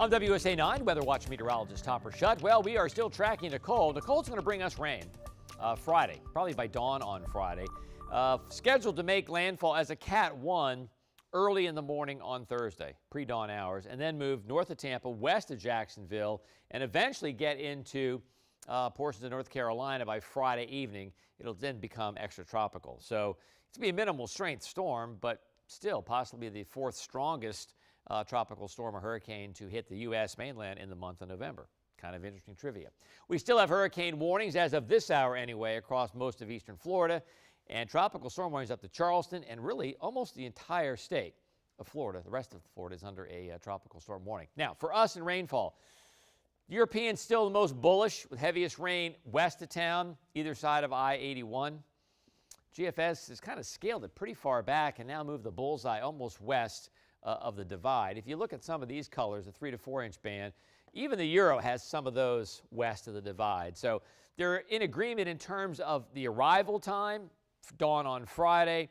I'm WSA 9 Weather Watch meteorologist Topper Shutt. Well, we are still tracking Nicole. Nicole's going to bring us rain Friday, probably by dawn on Friday. Scheduled to make landfall as a Cat 1 early in the morning on Thursday, pre-dawn hours, and then move north of Tampa, west of Jacksonville, and eventually get into portions of North Carolina by Friday evening. It'll then become extratropical. So it's going to be a minimal strength storm, but still possibly the fourth strongest tropical storm or hurricane to hit the U.S. mainland in the month of November. Kind of interesting trivia. We still have hurricane warnings as of this hour anyway across most of eastern Florida, and tropical storm warnings up to Charleston and really almost the entire state of Florida. The rest of Florida is under a tropical storm warning. Now, for us in rainfall, Europeans still the most bullish with heaviest rain west of town, either side of I-81. GFS has kind of scaled it pretty far back and now moved the bullseye almost west of the divide. If you look at some of these colors, the 3 to 4 inch band, even the Euro has some of those west of the divide. So they're in agreement in terms of the arrival time, dawn on Friday.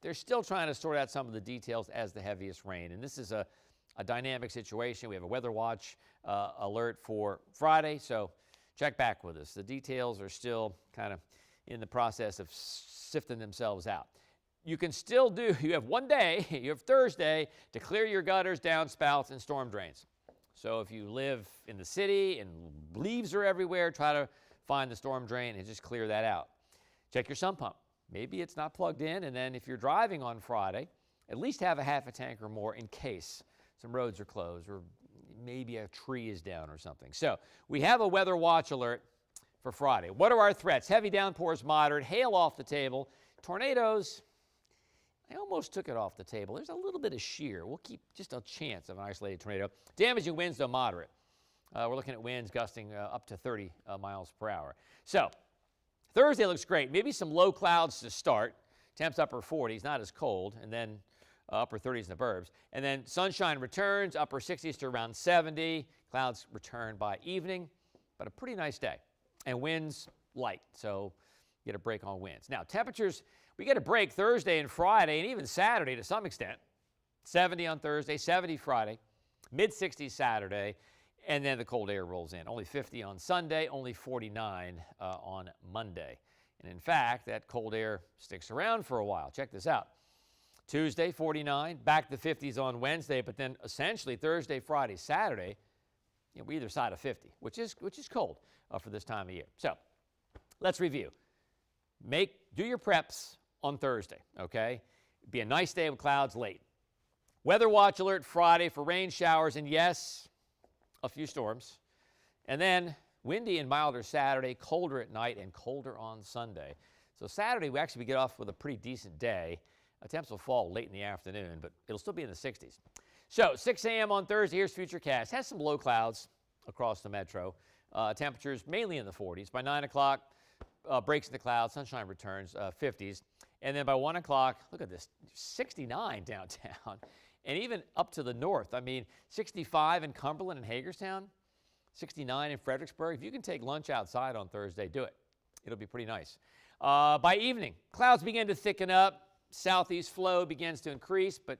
They're still trying to sort out some of the details as the heaviest rain. And this is a dynamic situation. We have a weather watch alert for Friday, so check back with us. The details are still kind of in the process of sifting themselves out. You can still you have one day, you have Thursday, to clear your gutters, downspouts, and storm drains. So if you live in the city and leaves are everywhere, try to find the storm drain and just clear that out. Check your sump pump. Maybe it's not plugged in, and then if you're driving on Friday, at least have a half a tank or more in case some roads are closed or maybe a tree is down or something. So we have a weather watch alert for Friday. What are our threats? Heavy downpours, moderate, hail off the table, tornadoes. I almost took it off the table. There's a little bit of shear. We'll keep just a chance of an isolated tornado. Damaging winds, though, moderate. We're looking at winds gusting up to 30 miles per hour. So Thursday looks great. Maybe some low clouds to start. Temps upper 40s, not as cold, and then upper 30s in the burbs. And then sunshine returns, upper 60s to around 70. Clouds return by evening, but a pretty nice day. And winds light, so get a break on winds. Now, temperatures, we get a break Thursday and Friday, and even Saturday to some extent. 70 on Thursday, 70 Friday, mid-60s Saturday, and then the cold air rolls in. Only 50 on Sunday, only 49 on Monday. And in fact, that cold air sticks around for a while. Check this out. Tuesday, 49, back to 50s on Wednesday, but then essentially Thursday, Friday, Saturday, we're either side of 50, which is cold for this time of year. So let's review. Do your preps on Thursday, okay? Be a nice day with clouds late. Weather watch alert Friday for rain showers and, yes, a few storms. And then windy and milder Saturday, colder at night and colder on Sunday. So Saturday, we actually get off with a pretty decent day. Temps will fall late in the afternoon, but it'll still be in the 60s. So 6 a.m. on Thursday, here's Futurecast. Has some low clouds across the metro. Temperatures mainly in the 40s. By 9 o'clock, breaks in the clouds, sunshine returns, 50s. And then by 1 o'clock, look at this, 69 downtown. And even up to the north. I mean, 65 in Cumberland and Hagerstown, 69 in Fredericksburg. If you can take lunch outside on Thursday, do it. It'll be pretty nice. By evening, clouds begin to thicken up. Southeast flow begins to increase, but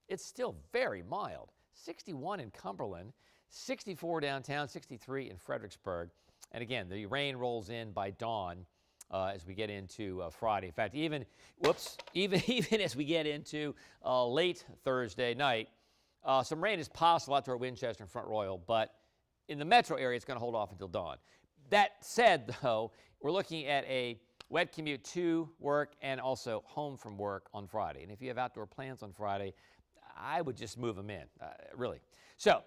it's still very mild. 61 in Cumberland, 64 downtown, 63 in Fredericksburg. And again, the rain rolls in by dawn as we get into Friday. In fact, even as we get into late Thursday night, some rain is possible out toward Winchester and Front Royal, but in the metro area, it's going to hold off until dawn. That said, though, we're looking at a wet commute to work and also home from work on Friday. And if you have outdoor plans on Friday, I would just move them in, really. So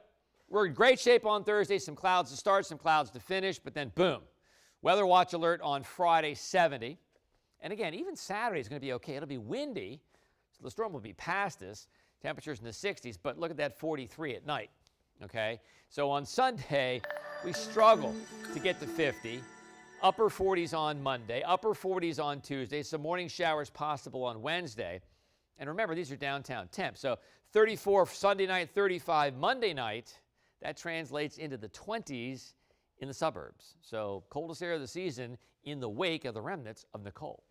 we're in great shape on Thursday. Some clouds to start, some clouds to finish, but then boom. Weather watch alert on Friday, 70. And again, even Saturday is going to be okay. It'll be windy, so the storm will be past us. Temperatures in the 60s, but look at that 43 at night, okay? So on Sunday, we struggle to get to 50. Upper 40s on Monday, upper 40s on Tuesday, some morning showers possible on Wednesday. And remember, these are downtown temps. So 34 Sunday night, 35 Monday night. That translates into the 20s in the suburbs. So coldest area of the season in the wake of the remnants of Nicole.